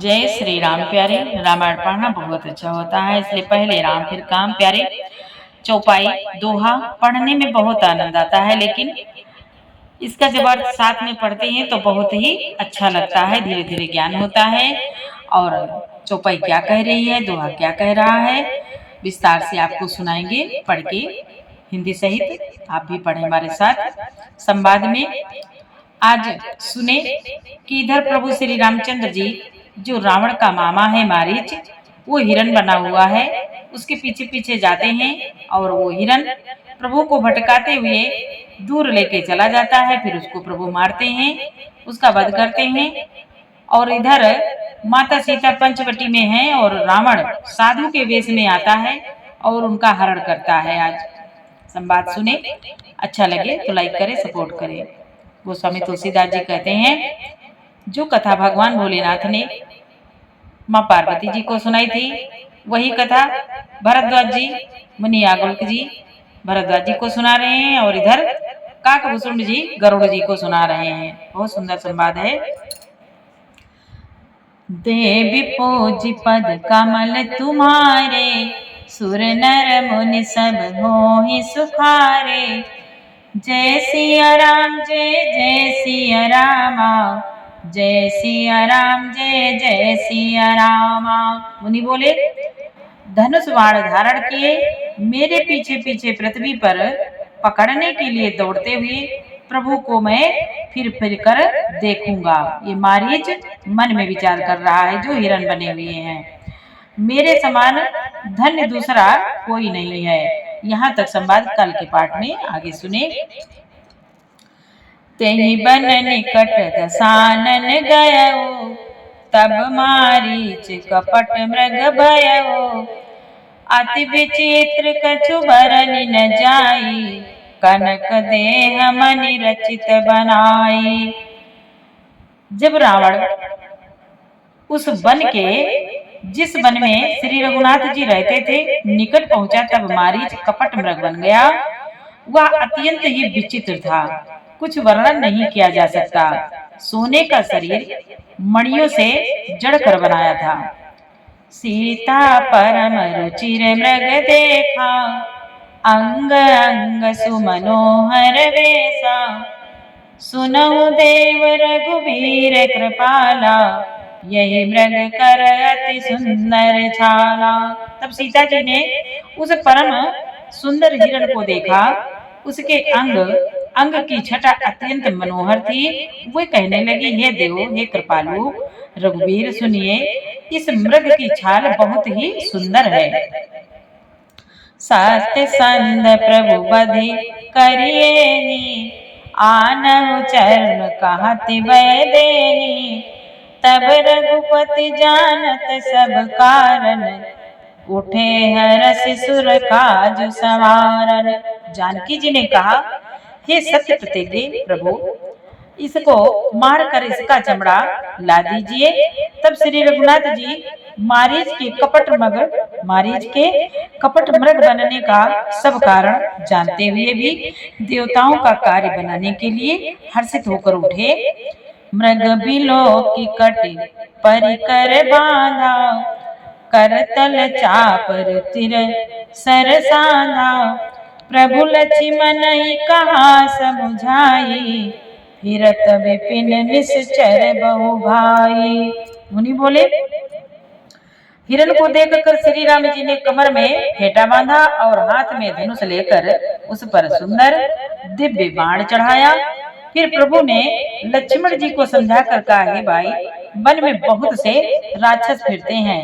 जय श्री राम प्यारे। रामायण पढ़ना बहुत अच्छा होता है, इसलिए पहले राम फिर काम प्यारे। चौपाई दोहा पढ़ने में बहुत आनंद आता है, लेकिन इसका जब अर्थ साथ में पढ़ते हैं तो बहुत ही अच्छा लगता है, धीरे धीरे ज्ञान होता है। और चौपाई क्या कह रही है, दोहा क्या कह रहा है, विस्तार से आपको सुनाएंगे पढ़ के, हिंदी सहित। आप भी पढ़े हमारे साथ संवाद में। आज सुने कि इधर प्रभु श्री रामचंद्र जी, जो रावण का मामा है मारीच, वो हिरण बना हुआ है, उसके पीछे पीछे जाते हैं और वो हिरण प्रभु को भटकाते हुए दूर लेके चला जाता है। फिर उसको प्रभु मारते हैं, उसका वध करते हैं। और इधर माता सीता पंचवटी में है और रावण साधु के वेश में आता है और उनका हरण करता है। आज संवाद सुने, अच्छा लगे तो लाइक करें, सपोर्ट करें। गोस्वामी तुलसीदास जी कहते हैं, जो कथा भगवान भोलेनाथ ने माँ पार्वती जी को सुनाई थी, वही कथा भरद्वाज जी, मुनि याज्ञवल्क्य जी भरद्वाज जी को सुना रहे हैं और इधर काकभूषुंड जी गरुड़ जी को सुना रहे हैं। बहुत सुंदर संवाद है। देवी पूज पद कमल तुम्हारे, सुर नर मुनि सब मोहि सुखारे। जय सिया राम जय जय सिया रामा, जय सिया राम जय जय सिया रामा। मुनि बोले, धनुष बाण धारण किए मेरे पीछे पीछे पृथ्वी पर पकड़ने के लिए दौड़ते हुए प्रभु को मैं फिर फिर कर देखूंगा। ये मारीच मन में विचार कर रहा है, जो हिरण बने हुए हैं। मेरे समान धन्य दूसरा कोई नहीं है। यहाँ तक संवाद कल के पाठ में आगे सुने। तेहि बन निकट दसानन गयो, तब मारीच कपट मृग भयो। अति विचित्र कछु बरनि न जाई, कनक देह मनि रचित बनाई। जब रावण उस वन के, जिस वन में श्री रघुनाथ जी रहते थे, निकट पहुंचा, तब मारीच कपट मृग बन गया। वह अत्यंत ही विचित्र था, कुछ वर्णन नहीं किया जा सकता। सोने का शरीर मणियों से जड़कर बनाया था। सीता परम रुचिर मृग देखा, अंग अंग सुमनोहर वेसा। सुनहु देव रघुवीर कृपाला, यही मृग कर अति सुंदर छाला। तब सीता जी ने उस परम सुंदर हिरण को देखा। उसके अंग अंग की छटा अत्यंत मनोहर थी। वे कहने लगी, हे देव, हे कृपालु रघुवीर, सुनिए, इस मृग की छाल बहुत ही सुंदर है। सत्य संद प्रभु बधि करिए, आनहु चरण कहति वै देहि। तब रघुपति जानत सब कारण, उठे हरष सुर काज संवारन। जानकी जी ने कहा, हे सत्य प्रतिज्ञ प्रभु, इसको मार कर इसका चमड़ा ला दीजिए। तब श्री रघुनाथ जी मारीच के कपट मृग बनने का सब कारण जानते हुए भी देवताओं का कार्य बनाने के लिए हर्षित होकर उठे। मृग बिलो की कटी परिकर बांधा, करतल चापर तिर सर साधा। प्रभु लक्ष्मण ही कहा समुझाई, फिरत विपिन निश्चर बहु भाई। मुनि बोले, हिरण को देखकर श्री राम जी ने कमर में फेंटा बांधा और हाथ में धनुष लेकर उस पर सुंदर दिव्य बाण चढ़ाया। फिर प्रभु ने लक्ष्मण जी को समझाकर कहा, हे भाई, वन में बहुत से राक्षस फिरते हैं,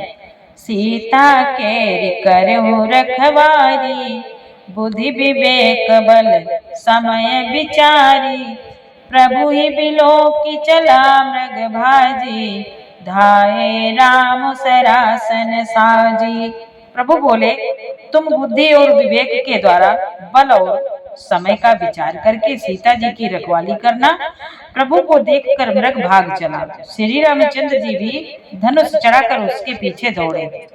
सीता के करहु रखवारी। बुद्धि विवेक बल समय विचारी, प्रभु ही बिलो की चला मृग भाजी। धाये राम सरासन साजी। प्रभु बोले, तुम बुद्धि और विवेक के द्वारा बल और समय का विचार करके सीता जी की रखवाली करना। प्रभु को देखकर मृग भाग चला। श्री रामचंद्र जी भी धनुष चढ़ाकर उसके पीछे दौड़े।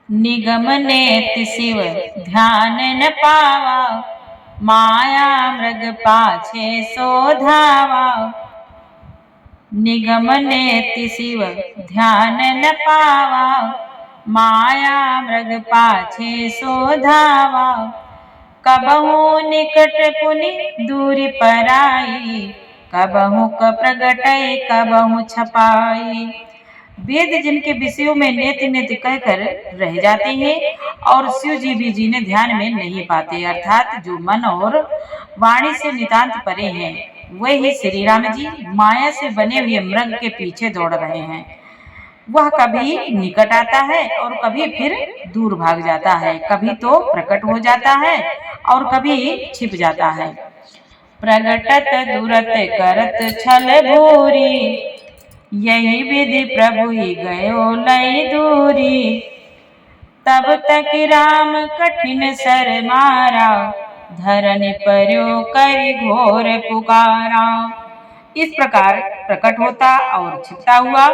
निगम नेति शिव ध्यान न पावा, माया मृग पाछे सो धावा, निगम नेति शिव ध्यान न पावा। माया मृग पाछे सो धावा, कबहू निकट पुनि दूरी पराई। कबहू क प्रगटय कबहू छपाई। वेद जिनके विषयों में नेति नेति कहकर रह जाते हैं और शिव जी भी जिन्हें ध्यान में नहीं पाते, अर्थात जो मन और वाणी से नितांत परे हैं, वे ही श्री राम जी माया से बने हुए मृग के पीछे दौड़ रहे हैं। वह कभी निकट आता है और कभी फिर दूर भाग जाता है, कभी तो प्रकट हो जाता है और कभी छिप जाता है। प्रगटत दूरत करत छल भूरी, यही विधि प्रभु ही गयो लय दूरी। तब तक राम कठिन सर मारा, धरन पर्यो करि घोर पुकारा। इस प्रकार प्रकट होता और छिपता हुआ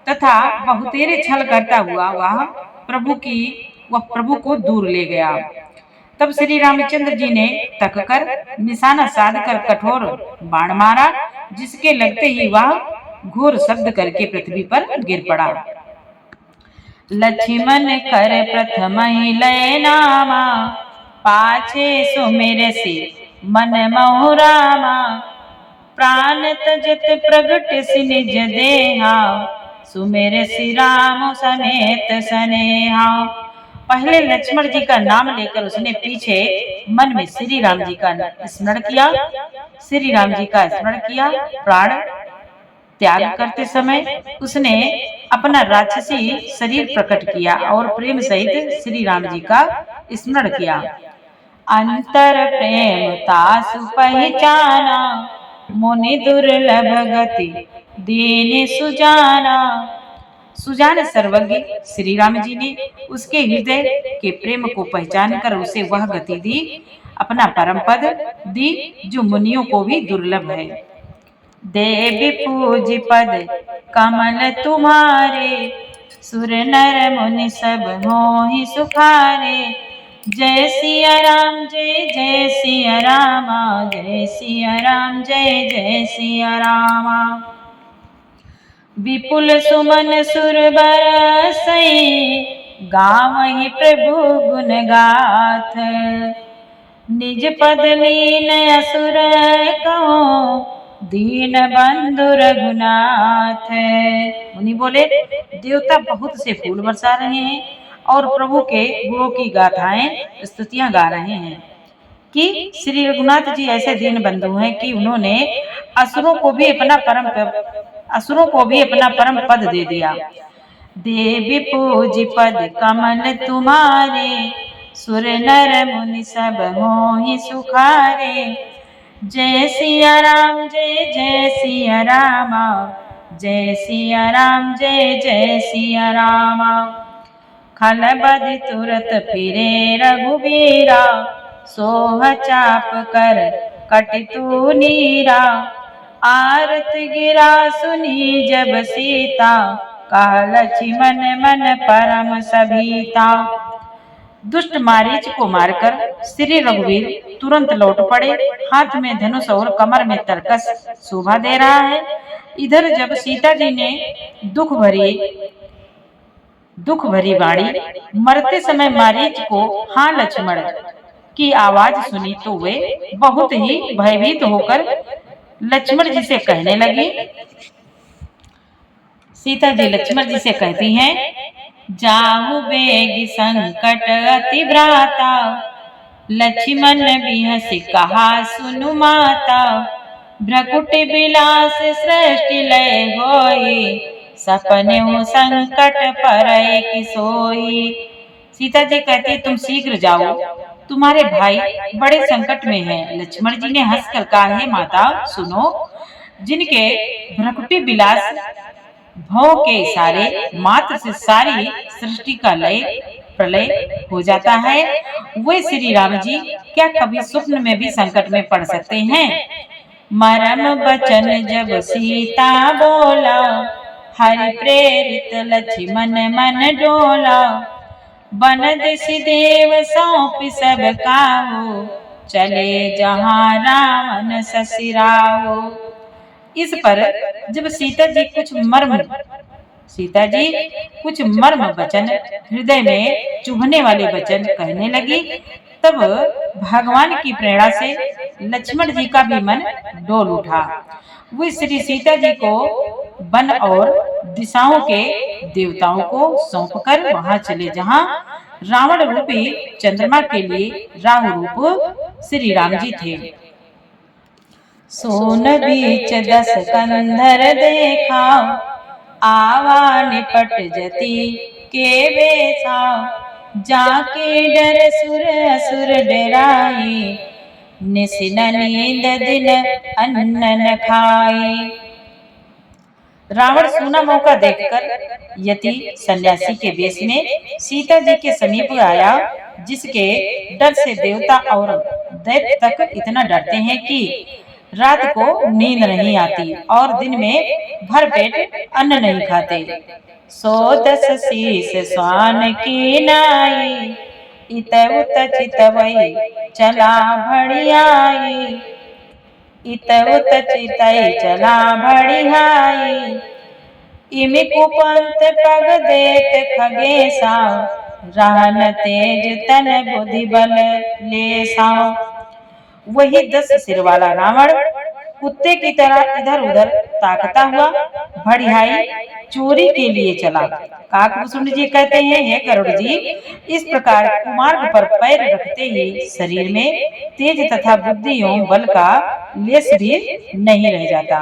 तथा बहुतेरे छल करता हुआ वह प्रभु को दूर ले गया। तब श्री रामचंद्र जी ने तक कर निशाना साध कर कठोर बाण मारा, जिसके लगते ही वह घोर शब्द करके पृथ्वी पर गिर पड़ा। लक्ष्मण कर प्रथम ही लय नामा, पाछे सुमिर से मन मोह रामा। प्राण तजत प्रगट सि निज देहा, सुमिर श्री राम समेत सनेहा। पहले लक्ष्मण जी का नाम लेकर उसने पीछे मन में श्री राम जी का स्मरण किया, श्री राम जी का स्मरण किया। प्राण त्याग करते समय उसने अपना राक्षसी शरीर प्रकट किया और प्रेम सहित श्री राम जी का स्मरण किया। अंतर प्रेम तासु पहचाना, मुनि दुर्लभ गति दीन सुजाना। सुजान सर्वज्ञ श्री राम जी ने उसके हृदय के प्रेम को पहचान कर उसे वह गति दी, अपना परम पद दी जो मुनियों को भी दुर्लभ है। देवी पूज पद कमल तुम्हारे, सुर नर मुनि सब मोहि सुखारे। जय सिया राम जय जय सिया रामा, जय सिया राम जय जय सिया रामा। विपुल सुमन सुर बरसई, गावहि प्रभु गुण गाथ। निज पद लीन असुर कहो, दीन बंधु रघुनाथ। मुनि बोले, देवता बहुत से फूल बरसा रहे हैं और प्रभु के गुणों की गाथाएं स्तुतियां गा रहे हैं कि श्री रघुनाथ जी ऐसे दीन बंधु हैं कि उन्होंने असुरों को भी अपना परम पद दे दिया। देवी पूज पद कमल तुम्हारे, सुर नर मुनि सब मोहि सुखारे। जय सिया राम जय जय सिया रामा, जय सिया राम जय जय सिया रामा। खल बद तुरत फिरे रघुबीरा, सोह चाप कर कटितु नीरा। आरत गिरा सुनी जब सीता, कहा लक्ष्मण मन परम सभीता। दुष्ट मारीच को मारकर श्री रघुवीर तुरंत लौट पड़े। हाथ में धनुष और कमर में तरकस शोभा दे रहा है। इधर जब सीता जी ने दुख भरी वाणी मरते समय मारीच को हाँ लक्ष्मण की आवाज सुनी तो वे बहुत ही भयभीत होकर लक्ष्मण जी से कहने लगी। सीता जी लक्ष्मण जी से कहती हैं, जाहु बेग संकट अति भ्राता, लक्ष्मण बिहसि कहा सुनु माता। भ्रकुट बिलास सृष्टि लय होई, सपने संकट परय कि सोई। सीता जी कहती, तुम शीघ्र जाओ, तुम्हारे भाई बड़े संकट में हैं। लक्ष्मण जी ने हंसकर कहा, हे माता सुनो, जिनके भ्रकुटी बिलास भव के इशारे मात्र से सारी सृष्टि का लय प्रलय हो जाता है, वे श्री राम जी क्या कभी स्वप्न में भी संकट में पड़ सकते हैं। मरम बचन जब सीता बोला, हरि प्रेरित लक्ष्मण मन डोला। बन दिसि देव सौंपि सब काहू, चले जहाँ रावण ससुराओ। इस पर जब सीता जी कुछ मर्म वचन, हृदय में चुभने वाले वचन कहने लगी, तब भगवान की प्रेरणा से लक्ष्मण जी का भी मन डोल उठा। वे श्री सीता जी को वन और दिशाओं के देवताओं को सौंपकर वहां चले जहां रावण रूपी चंद्रमा के लिए राहु रूप श्री राम जी थे। सोन बीच 10 कंधर देखा, आवा निपट जति के बेसा, जाके डर सुर असुर डराई, निसिन नींद दिन अन्न न खाई। रावण सूना मौका देखकर यति सन्यासी के वेश में सीता जी के समीप आया, जिसके डर से देवता और दैत्य तक इतना डरते हैं कि रात को नींद नहीं आती और दिन में भरपेट अन्न नहीं खाते। 110 शीस स्वान की नाई, इत उत चितवई चला भड़ियाई, इत उत चितई चला भड़ियाई, इमि कुपंत पग देत खगेसा, रहन तेज तन बुद्धि बल लेसा। वही 10 सिर वाला रावण कुत्ते की तरह इधर उधर ताकता हुआ भड़ियाई चोरी के लिए चला। काकभूषुंड जी कहते हैं, हे गरुड़ जी, इस प्रकार कुमार्ग पर पैर रखते ही शरीर में तेज तथा बुद्धि एवं बल का लेश भी नहीं रह जाता।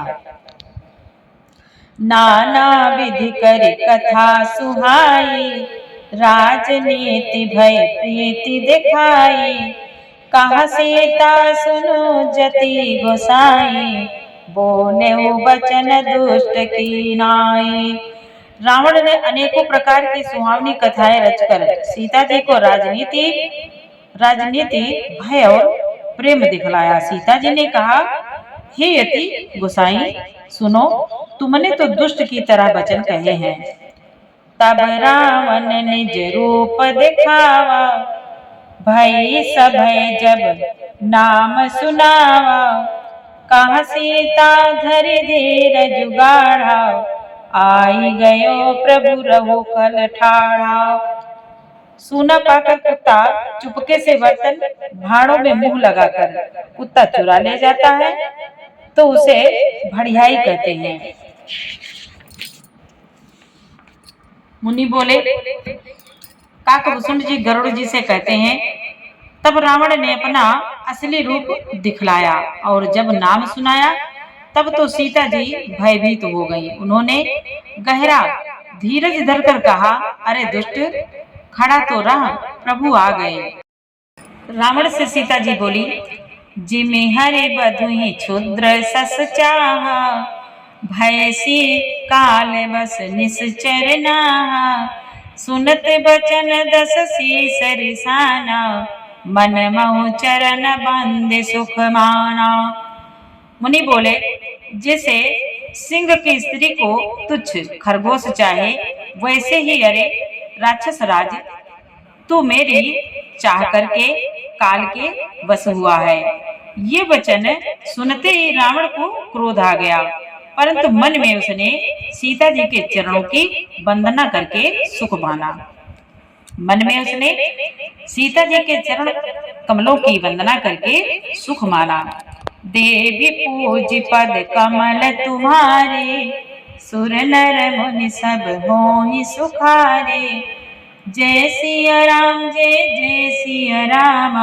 नाना विधि करी कथा सुहाई, राजनीति भय प्रीति दिखाई, कहा सीता सुनो जति गोसाई, बोले बचन दुष्ट की नाई। रावण ने अनेकों प्रकार की सुहावनी कथाएं रचकर सीता जी को राजनीति भय और प्रेम दिखलाया। सीता जी ने कहा, हे यति गोसाई सुनो, तुमने तो दुष्ट की तरह वचन कहे हैं। तब रावण निज रूप दिखावा, भई सभय जब नाम सुनावा, कहा सीता धरि धीर जुगाड़ा, आई गयो प्रभु रहो कल ठाड़ा। सूना पाकर कुत्ता चुपके से बर्तन भाड़ों में मुंह लगाकर कुत्ता चुरा ले जाता है तो उसे भड़ियाई कहते हैं। मुनि बोले, काकभूषुंड जी गरुड़ जी से कहते हैं, तब रावण ने अपना असली रूप दिखलाया और जब नाम सुनाया तब तो सीता जी भयभीत हो गई। उन्होंने गहरा धीरज धरकर कहा, अरे दुष्ट, खड़ा तो रह, प्रभु आ गए। रावण से सीता जी बोली, जिमि हरि बधुहि क्षुद्र सस चाहा, भयसी काल बस निश्चर नाहा, सुनत बचन 10 शीस रिसाना, मन महु चरण बंद सुख माना। मुनि बोले, जैसे सिंह की स्त्री को तुच्छ खरगोश चाहे, वैसे ही अरे राक्षस राज, तू मेरी चाह करके काल के बस हुआ है। ये वचन सुनते ही रावण को क्रोध आ गया, परंतु मन में उसने सीता जी के चरणों की वंदना करके सुख माना। मन में उसने सीता जी के चरण कमलों की वंदना करके सुख माना। देवी पूज पद कमल तुम्हारे, सुर नर मुनि सब होहि सुखारे, जय सिया राम जय जय सिया राम,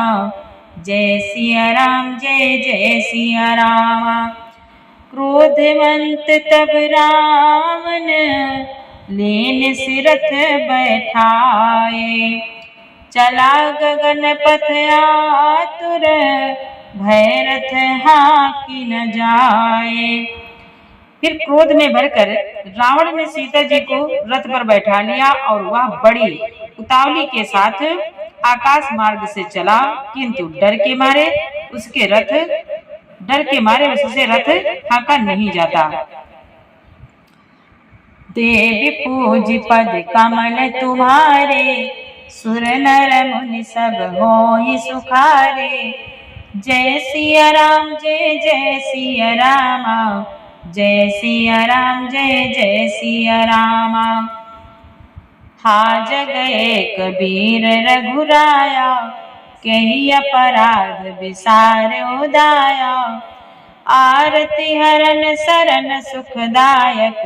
जय सिया राम जय जय सिया राम। क्रोधवंत तब रावण, लेन सिरथ बैठाए, चला गगन पथ आतुर, भैरथ हाकि न जाए। फिर क्रोध में भरकर रावण ने सीता जी को रथ पर बैठा लिया और वह बड़ी उतावली के साथ आकाश मार्ग से चला, किंतु डर के मारे उससे रथ हाँका नहीं जाता। देवी पूज पद कमल तुम्हारे, सुर नर मुनि सब होहि सुखारे, जय सिया राम जय जय सिया राम, जय सिया राम जय जय सिया राम। हा जग एक बीर रघुराया, कही अपराध विसार उदाया। आरती हरन सरन सुखदायक,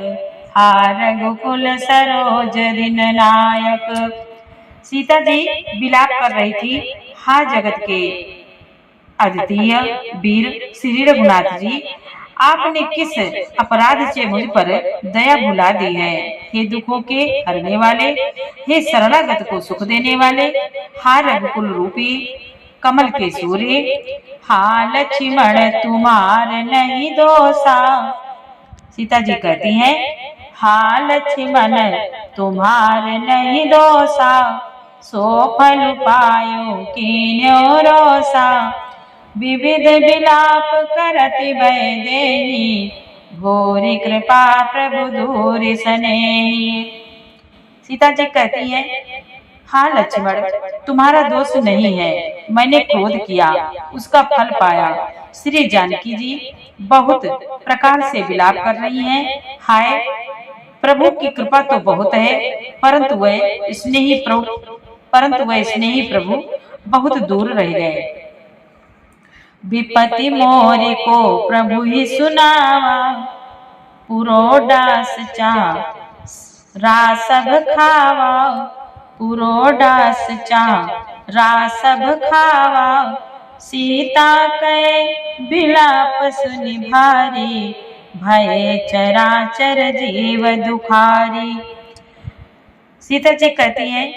हा रघुकुल सरोज दिन नायक। सीता जी विलाप कर रही थी, हा जगत के अद्वितीय वीर श्री रघुनाथ जी, आपने किस अपराध से मुझ पर दया भुला दी है। हे दुखों के हरने वाले, हे शरणागत को सुख देने वाले, हा रघुकुल रूपी कमल के सूर्य, हा लक्ष्मण तुम्हार नहीं दोषा। सीता जी कहती हैं, हा लक्ष्मण तुम्हार नहीं दोषा, सो फल पायो कीन्यो रोसा। विविध विलाप करति भय देहि, भोरी कृपा प्रभु दूरि सनेहि। सीता जी कहती है, हाँ लक्ष्मण तुम्हारा दोष नहीं है, मैंने क्रोध किया उसका फल पाया। श्री जानकी जी बहुत प्रकार से विलाप कर रही हैं, हाय प्रभु की कृपा तो बहुत है, परंतु वह स्नेही प्रभु बहुत दूर रह गए। विपत्ति मोरी को प्रभु ही सुनावा, पुरोडास चा रासभ खावा, पुरोडास चा रासभ खावा। सीता के विलाप सुनि भारी, भय चराचर जीव दुखारी। सीता जी कहती हैं,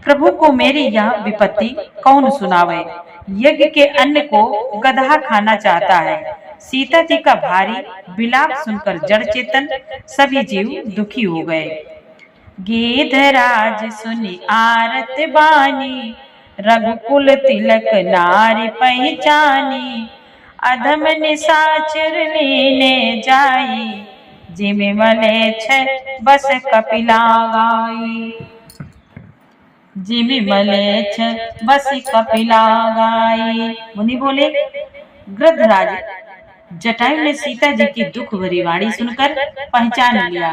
प्रभु को मेरी यह विपत्ति कौन सुनावे। यज्ञ के अन्न को गधा खाना चाहता है। सीता जी का भारी विलाप सुनकर जड़ चेतन सभी जीव दुखी हो गए। गिधराज सुनि आरत बानी, रघुकुल तिलक नारी पहचानी। अधम निशाचर लीने जाई, जिमि मलेच्छ बस कपिला गाई। जिमि मलेच्छ बस कपिला गाई। मुनि बोले, गृधराज जटायु ने सीता जी की दुख भरी वाणी सुनकर पहचान लिया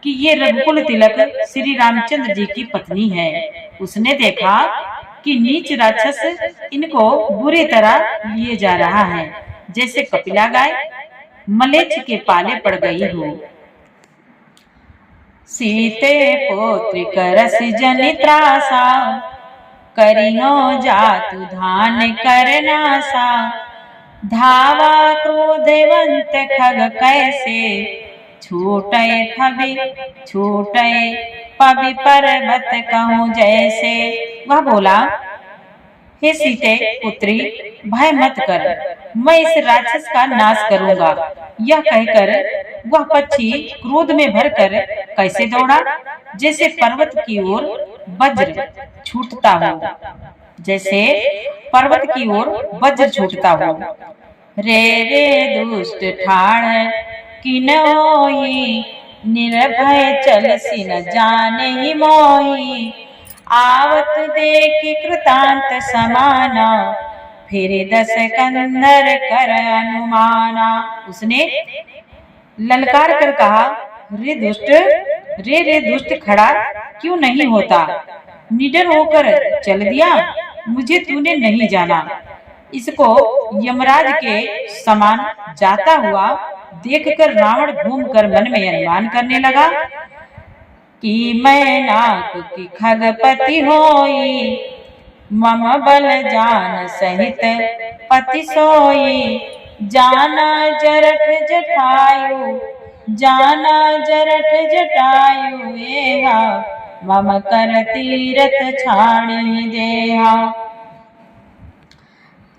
कि ये रघुकुल तिलक श्री रामचंद्र जी की पत्नी है। उसने देखा कि नीच राक्षस इनको बुरी तरह लिए जा रहा है, जैसे कपिला गाय मलेच्छ के पाले पड़ गई हो। सीते पौत्र करस जनि त्रासा, करियो जातु धान करनासा। धावा क्रोधवंत खग कैसे, छूटे पवि पर्वत कहूँ जैसे। वह बोला, हे सीते पुत्री भय मत कर, मैं इस राक्षस का नाश करूंगा। यह कहकर वह पक्षी क्रोध में भरकर कैसे दौड़ा, जैसे पर्वत की ओर वज्र छूटता हो, जैसे पर्वत की ओर वज्र छूटता हो। रे रे दुष्ट ठाण किन होई, निर्भय चलसी न जाने ही मोही। आवत देखी कृतांत समाना, फिर 10 कंधर कर अनुमाना। उसने ललकार कर कहा, रे दुष्ट खड़ा क्यों नहीं होता, निडर होकर चल दिया, मुझे तूने नहीं जाना। इसको यमराज के समान जाता हुआ देखकर रावण घूमकर मन में अनुमान करने लगा कि मैं नाक की खगपति होई, मम बल जान सहित पति सोई। जाना जरठ जटायु, जाना जरठ जटायु एहा, मम कर तीरथ छाणी देहा।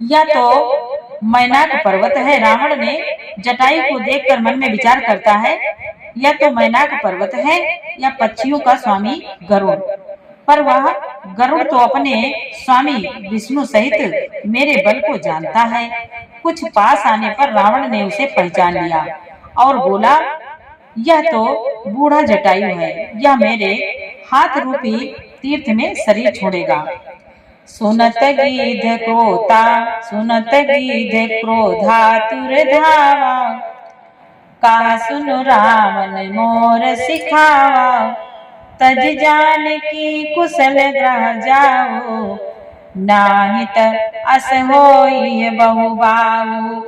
या तो मैनाक पर्वत है, रावण ने जटायु को देखकर मन में विचार करता है, या तो मैनाक पर्वत है या पक्षियों का स्वामी गरुड़। पर वह गरुड़ तो अपने स्वामी विष्णु सहित मेरे बल को जानता है। कुछ पास आने पर रावण ने उसे पहचान लिया और बोला, यह तो बूढ़ा जटायु है, यह मेरे हाथ रूपी तीर्थ में शरीर छोड़ेगा। सुनत गीध क्रोता सुनत गीध क्रोधातुर धावा, कहा सुनु रावण मोर सिखावा, तज जान की कुशल ग्रह जाओ, नाहित अस होई बहुबाऊ।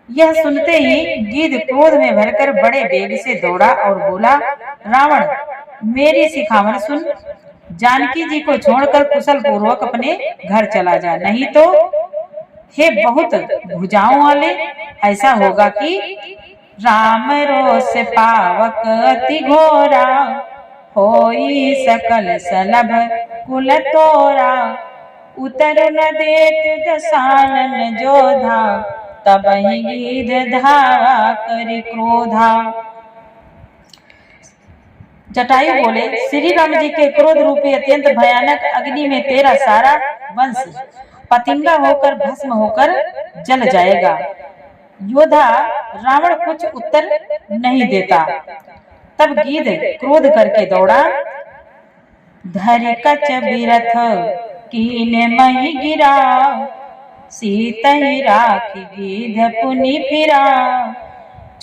यह सुनते ही गिद्ध क्रोध में भरकर बड़े वेग से दौड़ा और बोला, रावण मेरी सिखावन सुन, जानकी जी को छोड़कर कुशल पूर्वक अपने घर चला जा, नहीं तो हे बहुत भुजाओं वाले, ऐसा होगा कि राम रोष पावक अति घोरा, होई सकल सलभ कुल तोरा, उतर न देत दसानन जोधा, तब ही गिद्ध धावा करि क्रोधा। जटायु बोले, श्री राम जी के क्रोध रूपी अत्यंत भयानक अग्नि में तेरा सारा वंश पतिंगा होकर भस्म होकर जल जाएगा। योधा रावण कुछ उत्तर नहीं देता। तब गिद्ध क्रोध करके दौड़ा, धरि कच बिरथ कीने मही गिरा, सीतहि राखी गिद्ध पुनि फिरा,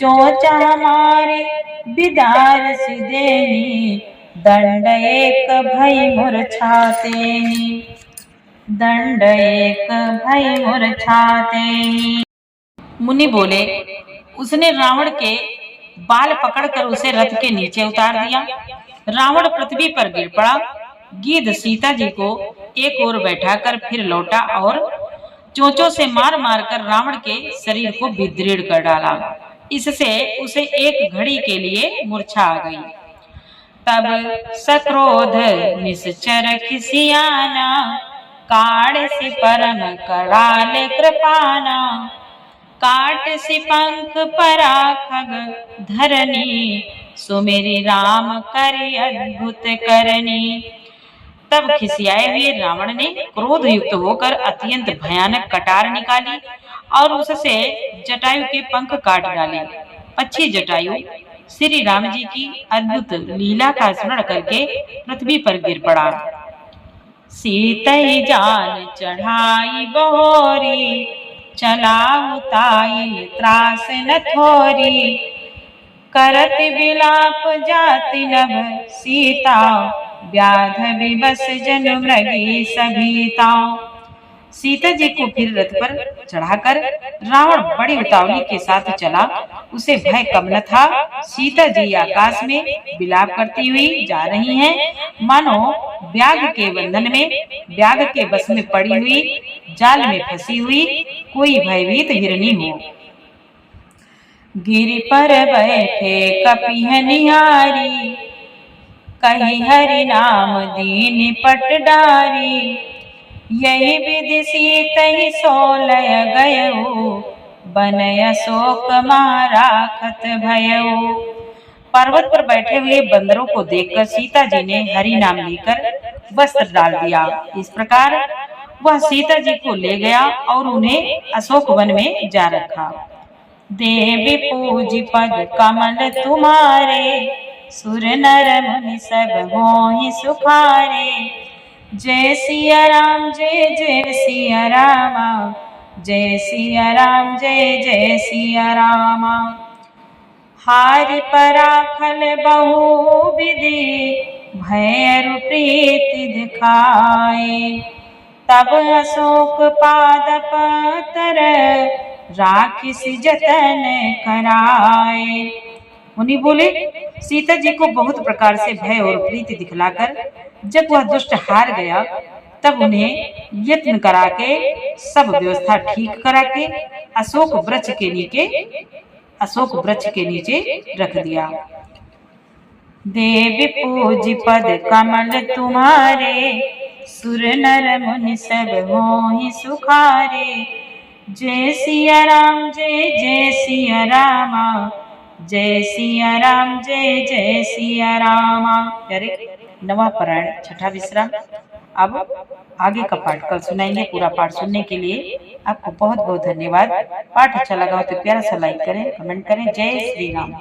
चोचा हमारे बिदार सिदेही, दंड एक भई मूर्छातेहि, दंड एक भई मूर्छातेहि। मुनि बोले, उसने रावण के बाल पकड़कर उसे रथ के नीचे उतार दिया। रावण पृथ्वी पर गिर पड़ा। गिद्ध सीता जी को एक ओर बैठाकर फिर लौटा और चोंचों से मार मार कर रावण के शरीर को विदृढ़ कर डाला। इससे उसे एक घड़ी के लिए मूर्छा आ गई। तब सक्रोध निश्चर खिसियाना, काढ़ से परम कराल कृपाना, काट से पंख परा खग धरनी, सुमेरी राम करि अद्भुत करनी। तब खिसियाए हुए रावण ने क्रोध युक्त होकर अत्यंत भयानक कटार निकाली और उससे जटायु के पंख काट डाले। पक्षी जटायु श्री राम जी की अद्भुत लीला का स्मरण करके पृथ्वी पर गिर पड़ा। सीतई जान चढ़ाई बहोरी, चलाऊ ताई त्रास न थोरी, करत विलाप जाति नभ सीता, व्याध विवश जन मृगी सभीता। सीता जी को फिर रथ पर चढ़ाकर रावण बड़ी उतावली के साथ चला। उसे भय कम न था। सीता जी आकाश में विलाप करती हुई जा रही हैं, मानो व्याघ के बंधन में, व्याघ के बस में पड़ी हुई, जाल में फंसी हुई कोई भयभीत हिरनी हो। गिरि पर बैठे कपिह निहारी, कही हरि नाम दीन पट डारी, यही विधि सीतहि सोलय गयऊ, बनय शोक महाराखत भयऊ। पर्वत पर बैठे हुए बंदरों को देखकर सीता जी ने हरि नाम लेकर वस्त्र डाल दिया। इस प्रकार वह सीता जी को ले गया और उन्हें अशोक वन में जा रखा। देवी पूज पद कमल तुम्हारे, सुर नर मुनि सब होहि सुखारे, जय सिया राम जय जय सिया रामा, जय सिया राम जय जय सिया रामा। हारि पराखल बहु विधि, भैरु प्रीति दिखाए, तब अशोक पाद पतर, राखिस जतन कराए। मुनि बोले, सीता जी को बहुत प्रकार से भय और प्रीति दिखलाकर जब वह दुष्ट हार गया, तब उन्हें यत्न करा के सब व्यवस्था ठीक करा के अशोक वृक्ष के नीचे रख दिया। देवी पूज पद कमल तुम्हारे, सुर नर मुनि सब होहि सुखारे, जय सिया राम जय जय सिया रामा, जय सिया राम जय जय सिया रामा। नवा पारायण छठा विश्राम। अब आगे का पाठ कल सुनाएंगे। पूरा पाठ सुनने के लिए आपको बहुत बहुत धन्यवाद। पाठ अच्छा लगा हो तो प्यारा सा लाइक करें, कमेंट करें। जय श्री राम।